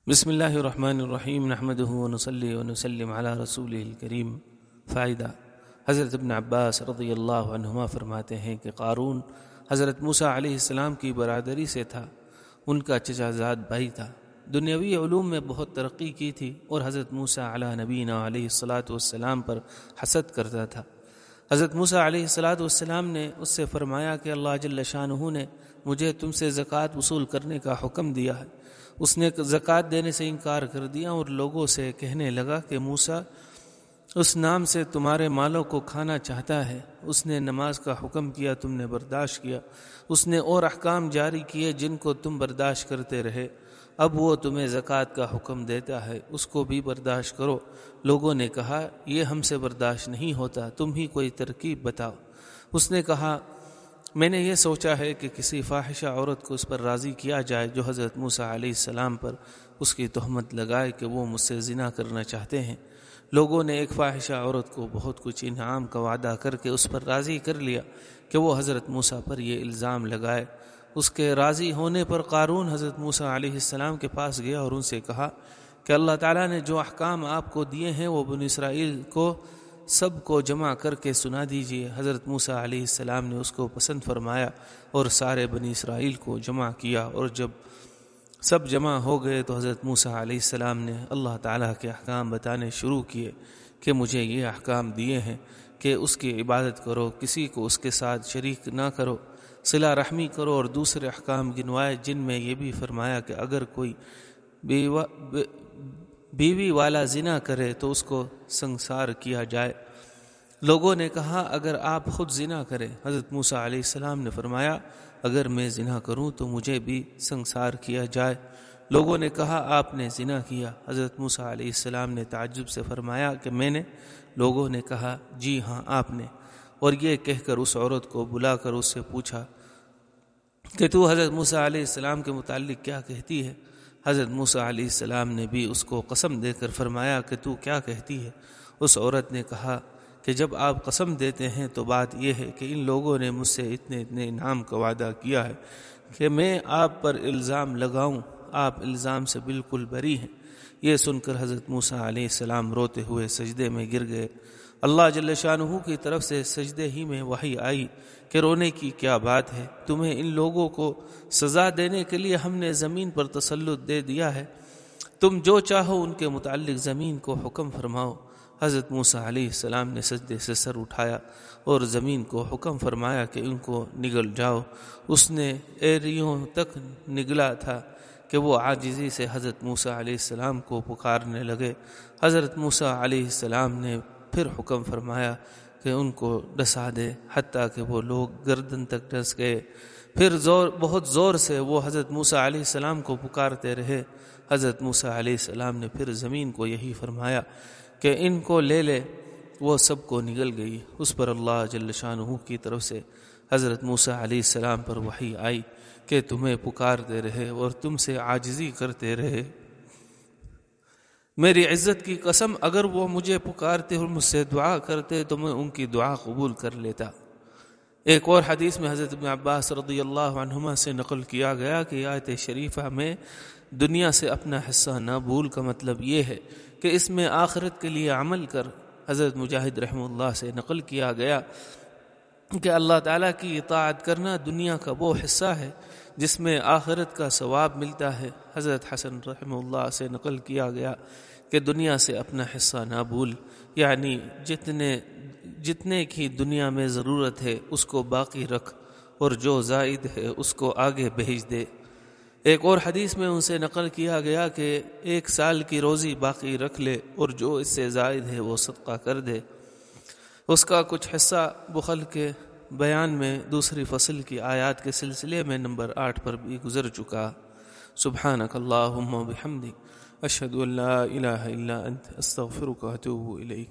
بسم اللہ الرحمن الرحیم نحمدہ ونصلی ونسلم علی رسولہ الکریم۔ فائدہ: حضرت ابن عباس رضی اللہ عنہما فرماتے ہیں کہ قارون حضرت موسیٰ علیہ السلام کی برادری سے تھا، ان کا چچا زاد بھائی تھا، دنیاوی علوم میں بہت ترقی کی تھی اور حضرت موسیٰ علی نبینا علیہ الصلاۃ والسلام پر حسد کرتا تھا۔ حضرت موسیٰ علیہ الصلاۃ والسلام نے اس سے فرمایا کہ اللہ جل شانہ نے مجھے تم سے زکوٰۃ وصول کرنے کا حکم دیا ہے۔ اس نے زکوٰۃ دینے سے انکار کر دیا اور لوگوں سے کہنے لگا کہ موسیٰ اس نام سے تمہارے مالوں کو کھانا چاہتا ہے۔ اس نے نماز کا حکم کیا، تم نے برداشت کیا۔ اس نے اور احکام جاری کیے جن کو تم برداشت کرتے رہے۔ اب وہ تمہیں زکوٰۃ کا حکم دیتا ہے، اس کو بھی برداشت کرو۔ لوگوں نے کہا یہ ہم سے برداشت نہیں ہوتا، تم ہی کوئی ترکیب بتاؤ۔ اس نے کہا میں نے یہ سوچا ہے کہ کسی فاحشہ عورت کو اس پر راضی کیا جائے جو حضرت موسیٰ علیہ السلام پر اس کی تہمت لگائے کہ وہ مجھ سے زنا کرنا چاہتے ہیں۔ لوگوں نے ایک فاحشہ عورت کو بہت کچھ انعام کا وعدہ کر کے اس پر راضی کر لیا کہ وہ حضرت موسیٰ پر یہ الزام لگائے۔ اس کے راضی ہونے پر قارون حضرت موسیٰ علیہ السلام کے پاس گیا اور ان سے کہا کہ اللہ تعالیٰ نے جو احکام آپ کو دیے ہیں وہ بنی اسرائیل کو سب کو جمع کر کے سنا دیجیے۔ حضرت موسیٰ علیہ السلام نے اس کو پسند فرمایا اور سارے بنی اسرائیل کو جمع کیا، اور جب سب جمع ہو گئے تو حضرت موسیٰ علیہ السلام نے اللہ تعالیٰ کے احکام بتانے شروع کیے کہ مجھے یہ احکام دیے ہیں کہ اس کی عبادت کرو، کسی کو اس کے ساتھ شریک نہ کرو، صلہ رحمی کرو، اور دوسرے احکام گنوائے جن میں یہ بھی فرمایا کہ اگر کوئی بیوی والا زنا کرے تو اس کو سنسار کیا جائے۔ لوگوں نے کہا اگر آپ خود زنا کریں؟ حضرت موسیٰ علیہ السلام نے فرمایا اگر میں زنا کروں تو مجھے بھی سنسار کیا جائے۔ لوگوں نے کہا آپ نے زنا کیا؟ حضرت موسیٰ علیہ السلام نے تعجب سے فرمایا کہ میں نے؟ لوگوں نے کہا جی ہاں آپ نے۔ اور یہ کہہ کر اس عورت کو بلا کر اس سے پوچھا کہ تو حضرت موسیٰ علیہ السلام کے متعلق کیا کہتی ہے؟ حضرت موسیٰ علیہ السلام نے بھی اس کو قسم دے کر فرمایا کہ تو کیا کہتی ہے؟ اس عورت نے کہا کہ جب آپ قسم دیتے ہیں تو بات یہ ہے کہ ان لوگوں نے مجھ سے اتنے انعام کا وعدہ کیا ہے کہ میں آپ پر الزام لگاؤں، آپ الزام سے بالکل بری ہیں۔ یہ سن کر حضرت موسیٰ علیہ السلام روتے ہوئے سجدے میں گر گئے۔ اللہ جل شانہ کی طرف سے سجدے ہی میں وحی آئی کہ رونے کی کیا بات ہے، تمہیں ان لوگوں کو سزا دینے کے لیے ہم نے زمین پر تسلط دے دیا ہے، تم جو چاہو ان کے متعلق زمین کو حکم فرماؤ۔ حضرت موسیٰ علیہ السلام نے سجدے سے سر اٹھایا اور زمین کو حکم فرمایا کہ ان کو نگل جاؤ۔ اس نے ایریوں تک نگلا تھا کہ وہ عاجزی سے حضرت موسیٰ علیہ السلام کو پکارنے لگے۔ حضرت موسیٰ علیہ السلام نے پھر حکم فرمایا کہ ان کو ڈسا دے، حتیٰ کہ وہ لوگ گردن تک ڈس گئے۔ پھر بہت زور سے وہ حضرت موسیٰ علیہ السلام کو پکارتے رہے۔ حضرت موسیٰ علیہ السلام نے پھر زمین کو یہی فرمایا کہ ان کو لے لے، وہ سب کو نگل گئی۔ اس پر اللہ جل شانہ کی طرف سے حضرت موسیٰ علیہ السلام پر وحی آئی کہ تمہیں پکارتے رہے اور تم سے عاجزی کرتے رہے، میری عزت کی قسم اگر وہ مجھے پکارتے اور مجھ سے دعا کرتے تو میں ان کی دعا قبول کر لیتا۔ ایک اور حدیث میں حضرت ابن عباس رضی اللہ عنہما سے نقل کیا گیا کہ آیت شریفہ میں دنیا سے اپنا حصہ نہ بھول کا مطلب یہ ہے کہ اس میں آخرت کے لیے عمل کر۔ حضرت مجاہد رحمہ اللہ سے نقل کیا گیا کہ اللہ تعالیٰ کی اطاعت کرنا دنیا کا وہ حصہ ہے جس میں آخرت کا ثواب ملتا ہے۔ حضرت حسن رحمہ اللہ سے نقل کیا گیا کہ دنیا سے اپنا حصہ نہ بھول، یعنی جتنے کی دنیا میں ضرورت ہے اس کو باقی رکھ، اور جو زائد ہے اس کو آگے بھیج دے۔ ایک اور حدیث میں ان سے نقل کیا گیا کہ 1 سال کی روزی باقی رکھ لے اور جو اس سے زائد ہے وہ صدقہ کر دے۔ اس کا کچھ حصہ بخل کے بیان میں دوسری فصل کی آیات کے سلسلے میں نمبر 8 پر بھی گزر چکا۔ سبحانک اللہم و بحمدک، اشہد ان لا الہ الا انت، استغفرک و اتوب الیک۔